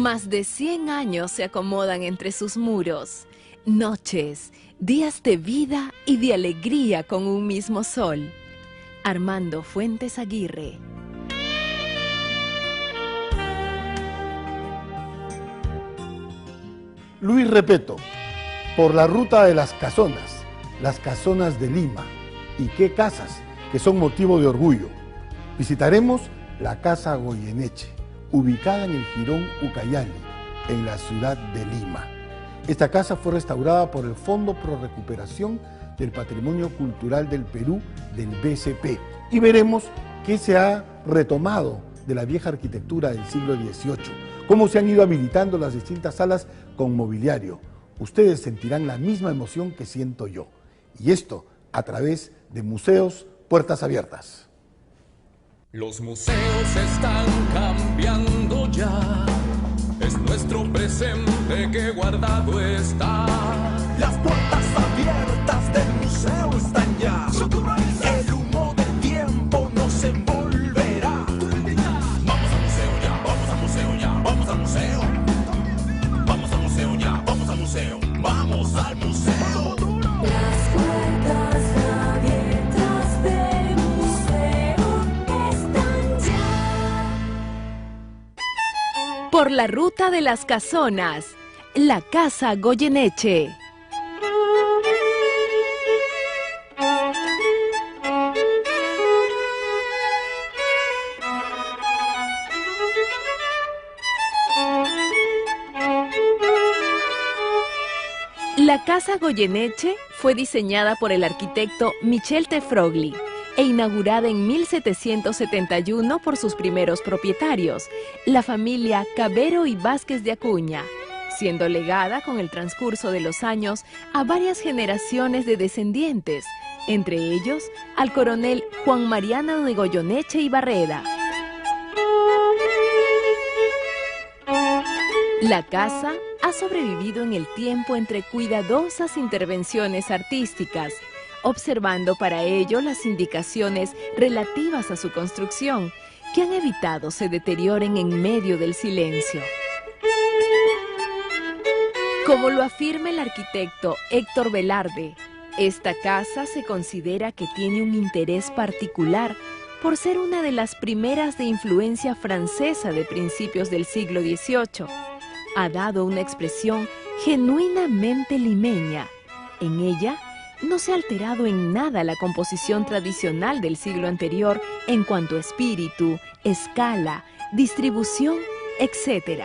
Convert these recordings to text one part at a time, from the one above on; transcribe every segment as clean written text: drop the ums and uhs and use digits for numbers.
Más de 100 años se acomodan entre sus muros. Noches, días de vida y de alegría con un mismo sol. Armando Fuentes Aguirre. Luis Repetto, por la ruta de las casonas de Lima. ¿Y qué casas? Que son motivo de orgullo. Visitaremos la Casa Goyeneche, ubicada en el Jirón Ucayali, en la ciudad de Lima. Esta casa fue restaurada por el Fondo Pro Recuperación del Patrimonio Cultural del Perú, del BCP. Y veremos qué se ha retomado de la vieja arquitectura del siglo XVIII, cómo se han ido habilitando las distintas salas con mobiliario. Ustedes sentirán la misma emoción que siento yo. Y esto a través de Museos Puertas Abiertas. Los museos están cambiando ya. Es nuestro presente que guardado está. Las puertas abiertas del museo están ya. El humo del tiempo nos envolverá. Vamos al museo ya, vamos al museo ya, vamos al museo. Vamos al museo ya, vamos al museo, vamos al museo. Las puertas abiertas del museo están ya. Por la ruta de las casonas, la Casa Goyeneche. La Casa Goyeneche fue diseñada por el arquitecto Michel Tefrogli e inaugurada en 1771 por sus primeros propietarios, la familia Cabero y Vázquez de Acuña, siendo legada con el transcurso de los años a varias generaciones de descendientes, entre ellos al coronel Juan Mariano de Goyeneche y Barreda. La casa ha sobrevivido en el tiempo entre cuidadosas intervenciones artísticas, observando para ello las indicaciones relativas a su construcción, que han evitado se deterioren en medio del silencio. Como lo afirma el arquitecto Héctor Velarde, esta casa se considera que tiene un interés particular por ser una de las primeras de influencia francesa de principios del siglo XVIII. Ha dado una expresión genuinamente limeña. En ella no se ha alterado en nada la composición tradicional del siglo anterior en cuanto a espíritu, escala, distribución, etc.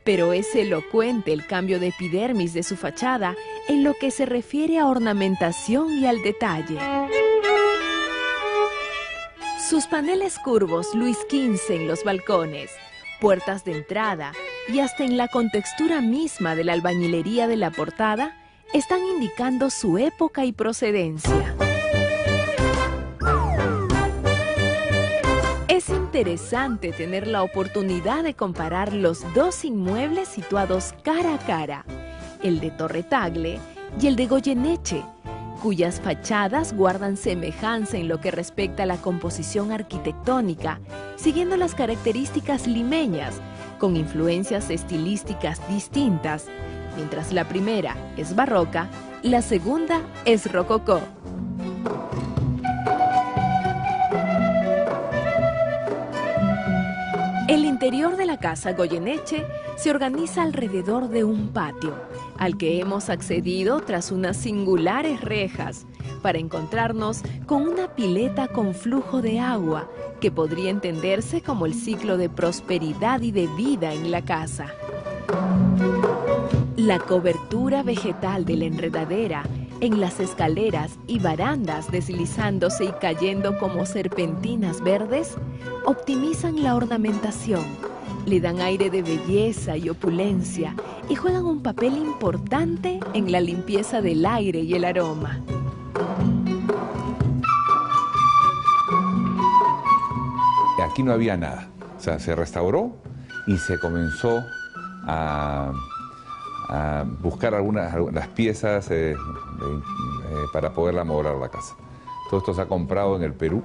Pero es elocuente el cambio de epidermis de su fachada en lo que se refiere a ornamentación y al detalle. Sus paneles curvos Luis XV en los balcones, puertas de entrada y hasta en la contextura misma de la albañilería de la portada están indicando su época y procedencia. Es interesante tener la oportunidad de comparar los dos inmuebles situados cara a cara, el de Torre Tagle y el de Goyeneche, cuyas fachadas guardan semejanza en lo que respecta a la composición arquitectónica, siguiendo las características limeñas, con influencias estilísticas distintas. Mientras la primera es barroca, la segunda es rococó. El interior de la Casa Goyeneche se organiza alrededor de un patio, al que hemos accedido tras unas singulares rejas, para encontrarnos con una pileta con flujo de agua, que podría entenderse como el ciclo de prosperidad y de vida en la casa. La cobertura vegetal de la enredadera en las escaleras y barandas deslizándose y cayendo como serpentinas verdes, optimizan la ornamentación, le dan aire de belleza y opulencia y juegan un papel importante en la limpieza del aire y el aroma. Aquí no había nada, o sea, se restauró y se comenzó a buscar las piezas para poder amoldar la casa. Todo esto se ha comprado en el Perú,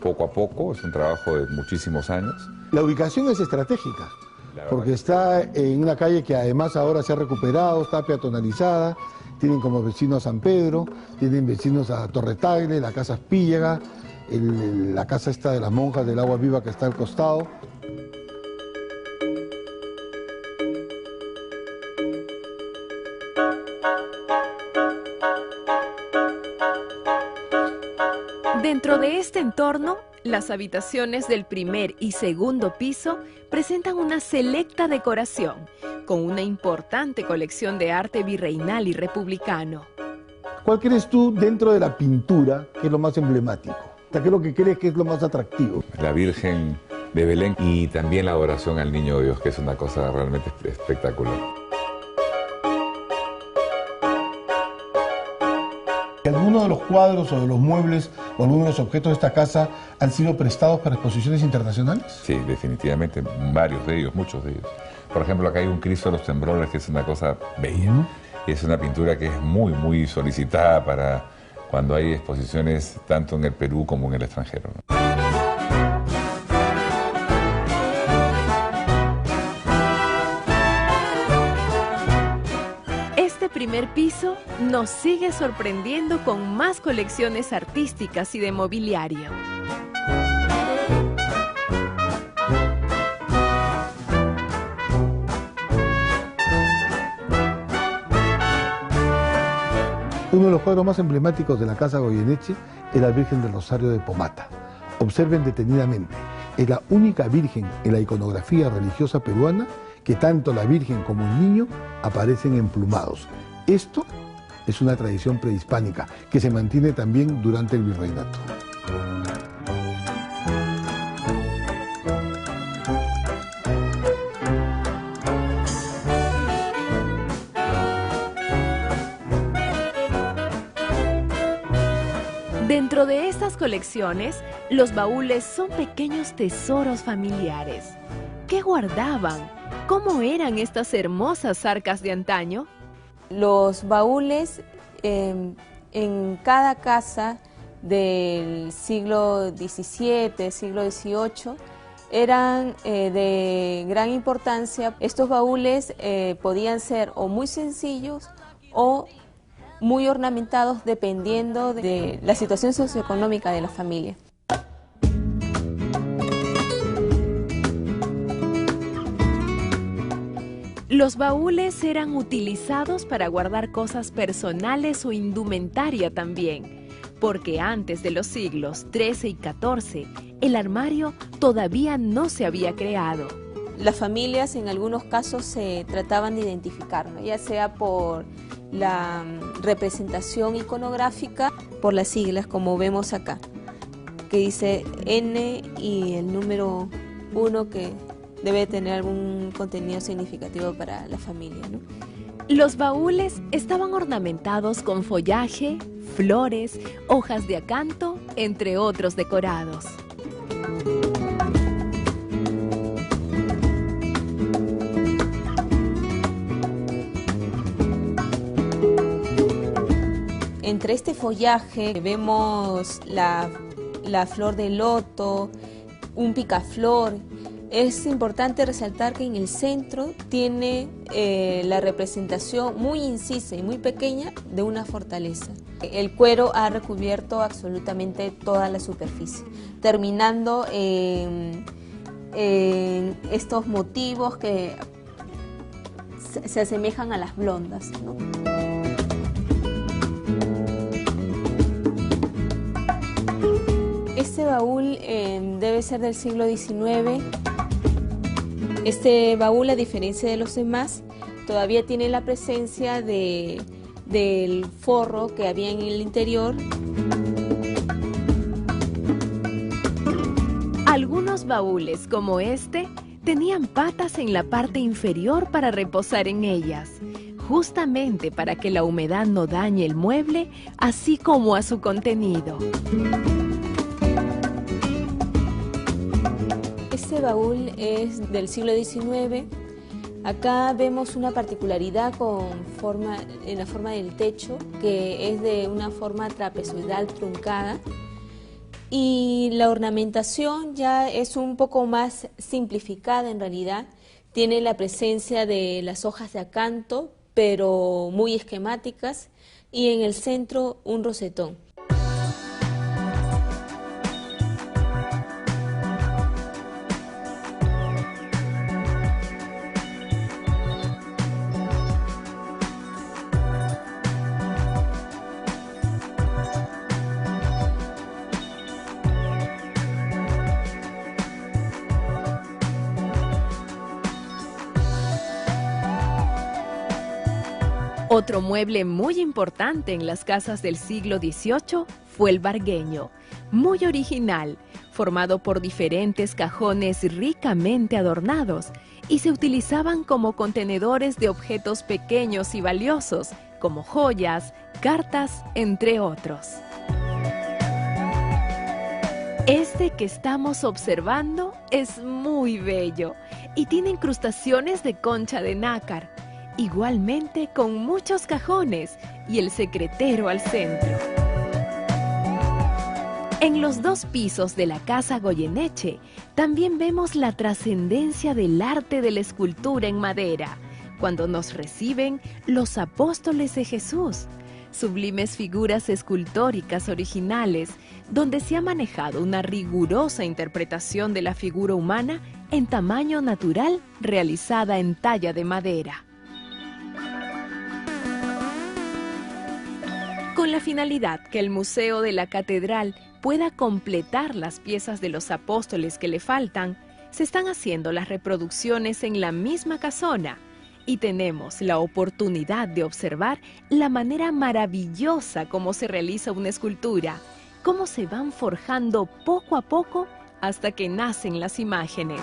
poco a poco, es un trabajo de muchísimos años. La ubicación es estratégica, porque está en una calle que además ahora se ha recuperado, está peatonalizada, tienen como vecinos a San Pedro, tienen vecinos a Torre Tagle, la casa Espíllega, la casa esta de las monjas del Agua Viva que está al costado. Dentro de este entorno, las habitaciones del primer y segundo piso presentan una selecta decoración, con una importante colección de arte virreinal y republicano. ¿Cuál crees tú dentro de la pintura que es lo más emblemático? ¿Qué es lo que crees que es lo más atractivo? La Virgen de Belén y también la adoración al Niño Dios, que es una cosa realmente espectacular. ¿Algunos de los cuadros o de los muebles o algunos de los objetos de esta casa han sido prestados para exposiciones internacionales? Sí, definitivamente, varios de ellos, muchos de ellos. Por ejemplo, acá hay un Cristo de los Temblores, que es una cosa bella. Es una pintura que es muy, muy solicitada para cuando hay exposiciones tanto en el Perú como en el extranjero, ¿no? Este primer piso nos sigue sorprendiendo con más colecciones artísticas y de mobiliario. Uno de los cuadros más emblemáticos de la Casa Goyeneche es la Virgen del Rosario de Pomata. Observen detenidamente, es la única virgen en la iconografía religiosa peruana que tanto la Virgen como el niño aparecen emplumados. Esto es una tradición prehispánica que se mantiene también durante el virreinato. Dentro de estas colecciones, los baúles son pequeños tesoros familiares. ¿Qué guardaban? ¿Cómo eran estas hermosas arcas de antaño? Los baúles en cada casa del siglo XVII, siglo XVIII, eran de gran importancia. Estos baúles podían ser o muy sencillos o muy ornamentados dependiendo de la situación socioeconómica de la familia. Los baúles eran utilizados para guardar cosas personales o indumentaria también, porque antes de los siglos XIII y XIV, el armario todavía no se había creado. Las familias en algunos casos se trataban de identificar, ¿no? Ya sea por la representación iconográfica, por las siglas como vemos acá, que dice N y el número 1 que debe tener algún contenido significativo para la familia, ¿no? Los baúles estaban ornamentados con follaje, flores, hojas de acanto, entre otros decorados. Entre este follaje vemos la flor de loto, un picaflor. Es importante resaltar que en el centro tiene la representación muy incisa y muy pequeña de una fortaleza. El cuero ha recubierto absolutamente toda la superficie, terminando en estos motivos que se asemejan a las blondas, ¿no? Este baúl debe ser del siglo XIX. Este baúl, a diferencia de los demás, todavía tiene la presencia del forro que había en el interior. Algunos baúles, como este, tenían patas en la parte inferior para reposar en ellas, justamente para que la humedad no dañe el mueble, así como a su contenido. Este baúl es del siglo XIX. Acá vemos una particularidad en la forma del techo, que es de una forma trapezoidal truncada. Y la ornamentación ya es un poco más simplificada en realidad. Tiene la presencia de las hojas de acanto, pero muy esquemáticas, y en el centro un rosetón. Otro mueble muy importante en las casas del siglo XVIII fue el vargueño, muy original, formado por diferentes cajones ricamente adornados y se utilizaban como contenedores de objetos pequeños y valiosos, como joyas, cartas, entre otros. Este que estamos observando es muy bello y tiene incrustaciones de concha de nácar, igualmente con muchos cajones y el secretero al centro. En los 2 pisos de la Casa Goyeneche también vemos la trascendencia del arte de la escultura en madera, cuando nos reciben los apóstoles de Jesús, sublimes figuras escultóricas originales, donde se ha manejado una rigurosa interpretación de la figura humana en tamaño natural realizada en talla de madera. Con la finalidad que el Museo de la Catedral pueda completar las piezas de los apóstoles que le faltan, se están haciendo las reproducciones en la misma casona y tenemos la oportunidad de observar la manera maravillosa como se realiza una escultura, cómo se van forjando poco a poco hasta que nacen las imágenes.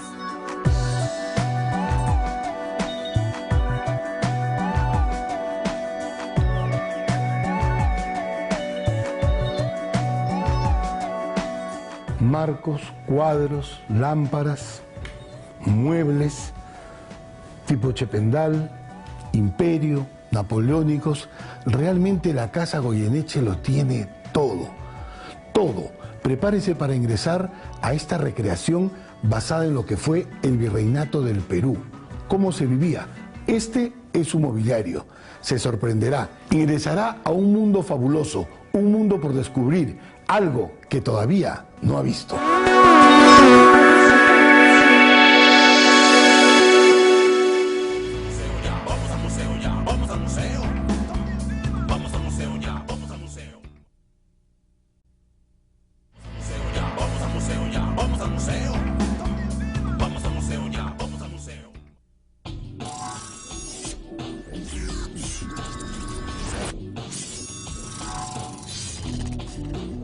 Marcos, cuadros, lámparas, muebles, tipo Chependal, Imperio, napoleónicos. Realmente la Casa Goyeneche lo tiene todo, todo. Prepárese para ingresar a esta recreación basada en lo que fue el virreinato del Perú, cómo se vivía. Este es su mobiliario. Se sorprenderá, ingresará a un mundo fabuloso, un mundo por descubrir, algo que todavía no ha visto.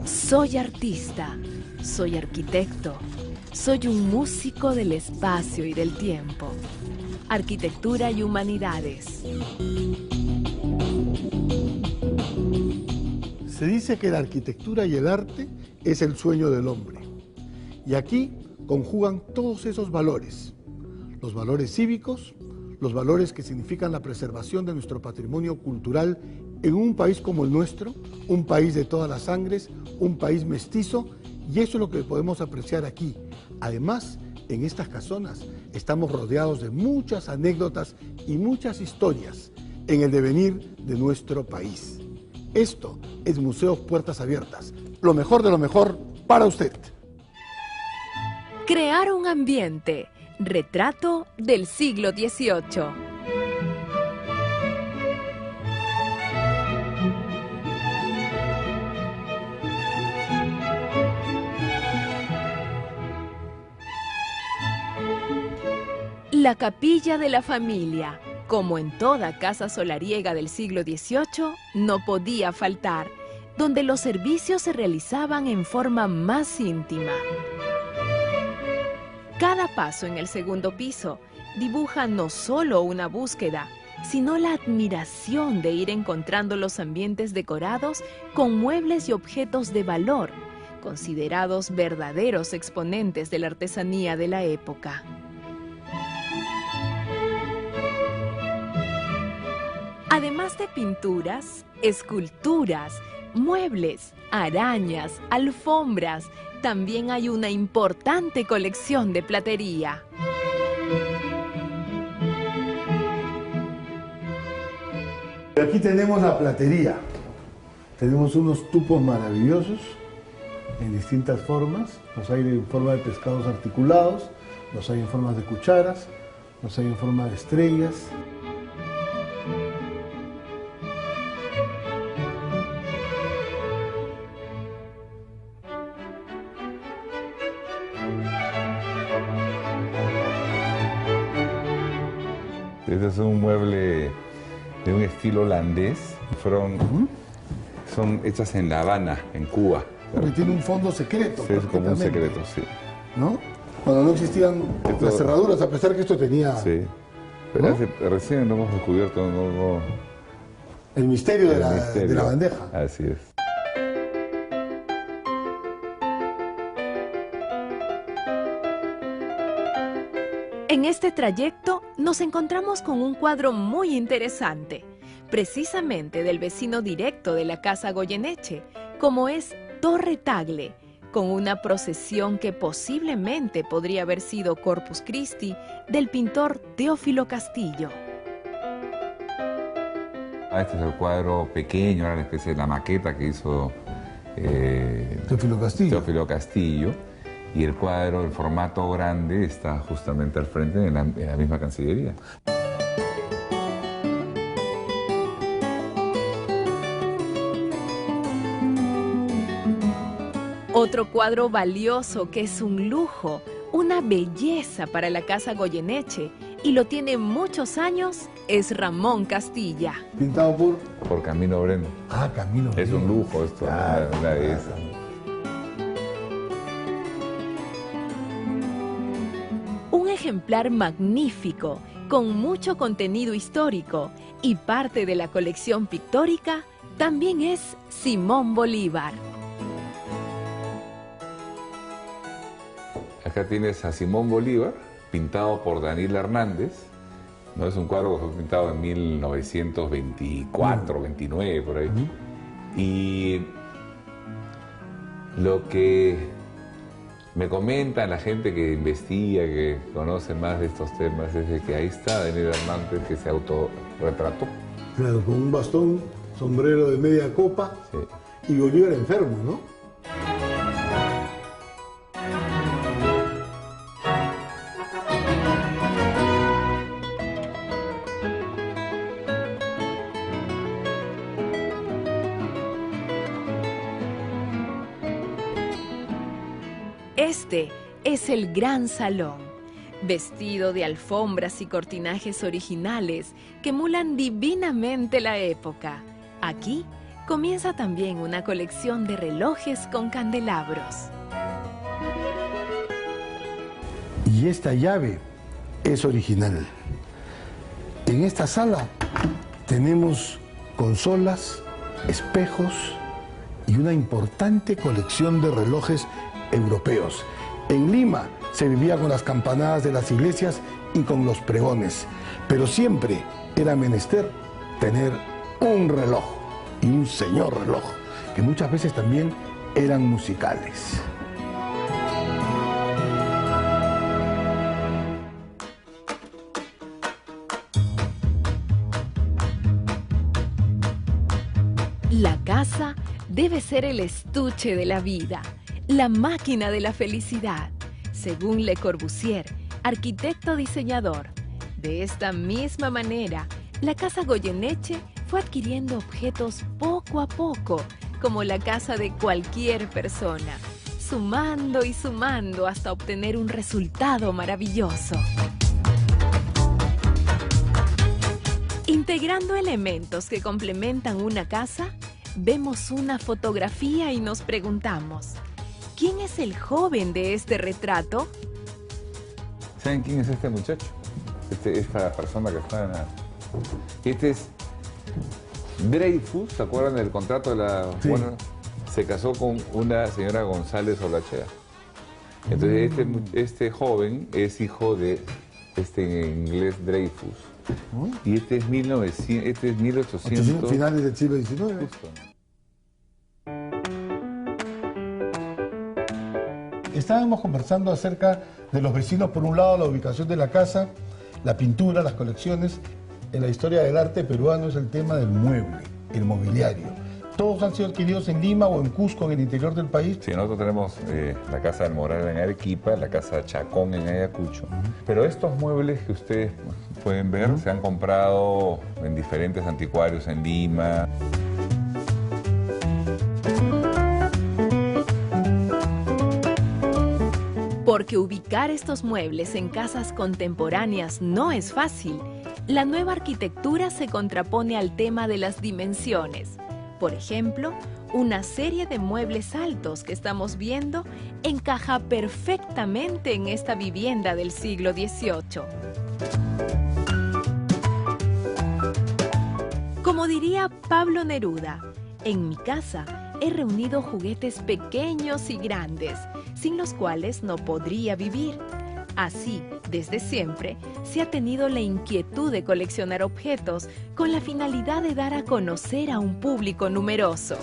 Soy artista, soy arquitecto, soy un músico del espacio y del tiempo. Arquitectura y humanidades. Se dice que la arquitectura y el arte es el sueño del hombre. Y aquí conjugan todos esos valores. Los valores cívicos, los valores que significan la preservación de nuestro patrimonio cultural en un país como el nuestro, un país de todas las sangres, un país mestizo, y eso es lo que podemos apreciar aquí. Además, en estas casonas estamos rodeados de muchas anécdotas y muchas historias en el devenir de nuestro país. Esto es Museos Puertas Abiertas, lo mejor de lo mejor para usted. Crear un ambiente, retrato del siglo XVIII. La capilla de la familia, como en toda casa solariega del siglo XVIII, no podía faltar, donde los servicios se realizaban en forma más íntima. Cada paso en el segundo piso dibuja no solo una búsqueda, sino la admiración de ir encontrando los ambientes decorados con muebles y objetos de valor, considerados verdaderos exponentes de la artesanía de la época. Además de pinturas, esculturas, muebles, arañas, alfombras, también hay una importante colección de platería. Aquí tenemos la platería. Tenemos unos tupos maravillosos en distintas formas. Los hay en forma de pescados articulados, los hay en forma de cucharas, los hay en forma de estrellas. Este es un mueble de un estilo holandés. Son hechas en La Habana, en Cuba. Porque tiene un fondo secreto. Sí, es como un secreto, sí. ¿No? Cuando no existían las cerraduras, a pesar que esto tenía... Sí. Pero ¿no? recién lo hemos descubierto, El misterio, el de misterio. la bandeja. Así es. En este trayecto nos encontramos con un cuadro muy interesante, precisamente del vecino directo de la Casa Goyeneche, como es Torre Tagle, con una procesión que posiblemente podría haber sido Corpus Christi del pintor Teófilo Castillo. Este es el cuadro pequeño, era una especie de la maqueta que hizo Teófilo Castillo. Teófilo Castillo. Y el cuadro, el formato grande, está justamente al frente en la misma Cancillería. Otro cuadro valioso que es un lujo, una belleza para la Casa Goyeneche, y lo tiene muchos años, es Ramón Castilla. Pintado Por Camino Breno. Camino. Es un lujo esto, Claro, una belleza. Un ejemplar magnífico, con mucho contenido histórico y parte de la colección pictórica, también es Simón Bolívar. Acá tienes a Simón Bolívar, pintado por Daniel Hernández. No es un cuadro que fue pintado en 1924, 29, por ahí. Y lo que me comentan la gente que investiga, que conoce más de estos temas, es de que ahí está Daniel Hernández, que se autorretrató. Claro, con un bastón, sombrero de media copa, Sí. y Bolívar enfermo, ¿no? Este es el gran salón, vestido de alfombras y cortinajes originales que emulan divinamente la época. Aquí comienza también una colección de relojes con candelabros. Y esta llave es original. En esta sala tenemos consolas, espejos y una importante colección de relojes europeos. En Lima se vivía con las campanadas de las iglesias y con los pregones, pero siempre era menester tener un reloj, y un señor reloj, que muchas veces también eran musicales. La casa debe ser el estuche de la vida, la máquina de la felicidad, según Le Corbusier, arquitecto diseñador. De esta misma manera, la Casa Goyeneche fue adquiriendo objetos poco a poco, como la casa de cualquier persona, sumando y sumando hasta obtener un resultado maravilloso. Integrando elementos que complementan una casa, vemos una fotografía y nos preguntamos, ¿quién es el joven de este retrato? ¿Saben quién es este muchacho? Esta persona que está en la... Este es Dreyfus, ¿se acuerdan del contrato de la... Sí. Bueno, se casó con una señora González Olachea. Entonces este joven es hijo de este inglés Dreyfus. Y este es 1800... Finales del siglo XIX. Justo. Estábamos conversando acerca de los vecinos, por un lado la ubicación de la casa, la pintura, las colecciones, en la historia del arte peruano es el tema del mueble, el mobiliario. ¿Todos han sido adquiridos en Lima o en Cusco, en el interior del país? Sí, nosotros tenemos la Casa del Moral en Arequipa, la Casa Chacón en Ayacucho. Pero estos muebles que ustedes pueden ver se han comprado en diferentes anticuarios en Lima. Porque ubicar estos muebles en casas contemporáneas no es fácil. La nueva arquitectura se contrapone al tema de las dimensiones. Por ejemplo, una serie de muebles altos que estamos viendo encaja perfectamente en esta vivienda del siglo XVIII. Como diría Pablo Neruda, en mi casa he reunido juguetes pequeños y grandes, sin los cuales no podría vivir. Así, desde siempre, se ha tenido la inquietud de coleccionar objetos con la finalidad de dar a conocer a un público numeroso.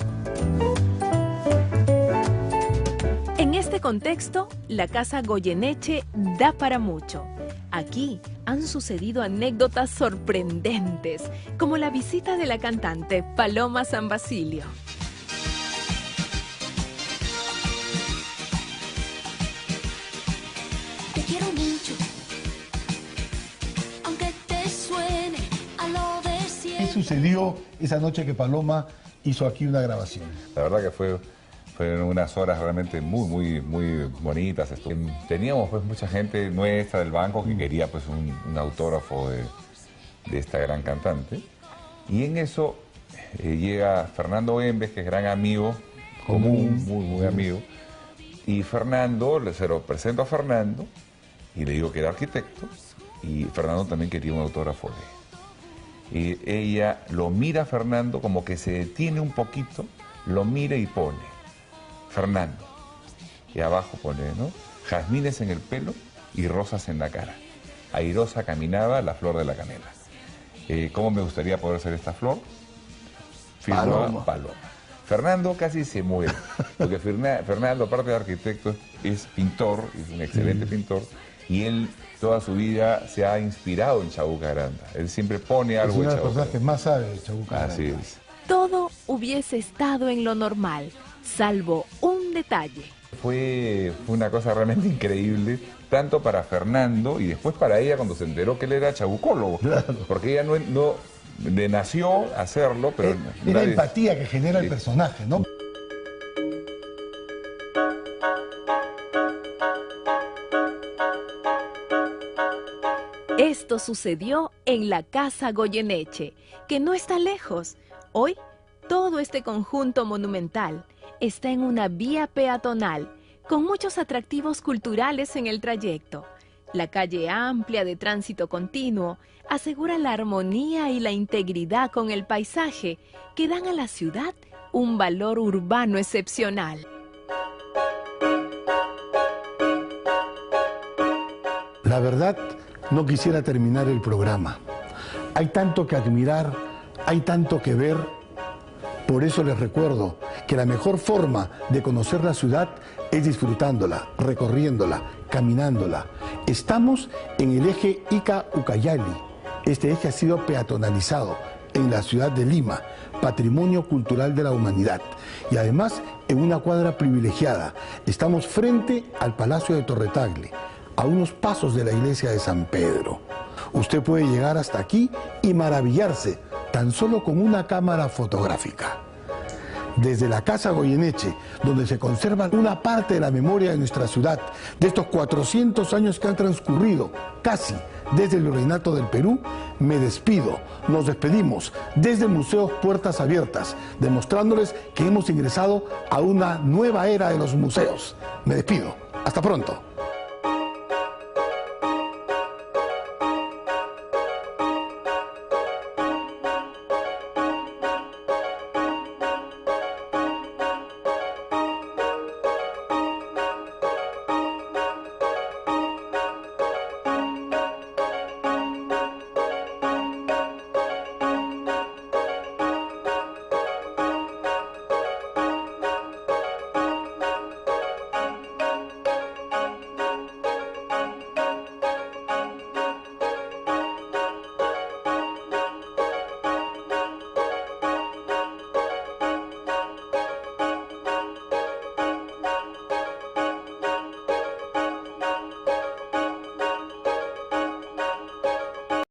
En este contexto, la Casa Goyeneche da para mucho. Aquí han sucedido anécdotas sorprendentes, como la visita de la cantante Paloma San Basilio. Te quiero mucho, aunque te suene a lo de ¿Qué siempre. sucedió esa noche que Paloma hizo aquí una grabación? La verdad que fueron unas horas realmente muy bonitas. Teníamos pues mucha gente nuestra del banco que quería pues un autógrafo de esta gran cantante. Y en eso llega Fernando Embes, que es gran amigo, común, muy amigo. Y Fernando, se lo presento a Fernando y le digo que era arquitecto. Y Fernando también quería un autógrafo de él. Y ella lo mira a Fernando, como que se detiene un poquito, lo mira y pone Fernando. Y abajo pone, ¿no? Jazmines en el pelo y rosas en la cara. Airosa caminaba la flor de la canela. ¿Cómo me gustaría poder ser esta flor? Firma Paloma. Fernando casi se muere, porque Fernando, aparte de arquitecto, es pintor, es un excelente pintor, y él toda su vida se ha inspirado en Chabuca Granda. Él siempre pone algo Es una de de las Chabuca personas que más sabe de Chabuca Granda. Así es. Todo hubiese estado en lo normal, salvo un detalle. Fue una cosa realmente increíble, tanto para Fernando y después para ella cuando se enteró que él era chabucólogo. Claro. Porque ella no le nació hacerlo, pero... Es la empatía que genera el personaje, ¿no? Esto sucedió en la Casa Goyeneche, que no está lejos. Hoy, todo este conjunto monumental está en una vía peatonal, con muchos atractivos culturales en el trayecto. La calle amplia de tránsito continuo asegura la armonía y la integridad con el paisaje que dan a la ciudad un valor urbano excepcional. La verdad, no quisiera terminar el programa. Hay tanto que admirar, hay tanto que ver. Por eso les recuerdo que la mejor forma de conocer la ciudad es disfrutándola, recorriéndola, caminándola. Estamos en el eje Ica-Ucayali. Este eje ha sido peatonalizado en la ciudad de Lima, Patrimonio Cultural de la Humanidad. Y además en una cuadra privilegiada. Estamos frente al Palacio de Torretagle, a unos pasos de la iglesia de San Pedro. Usted puede llegar hasta aquí y maravillarse tan solo con una cámara fotográfica. Desde la Casa Goyeneche, donde se conserva una parte de la memoria de nuestra ciudad, de estos 400 años que han transcurrido, casi desde el Virreinato del Perú, me despido. Nos despedimos desde Museos Puertas Abiertas, demostrándoles que hemos ingresado a una nueva era de los museos. Me despido. Hasta pronto.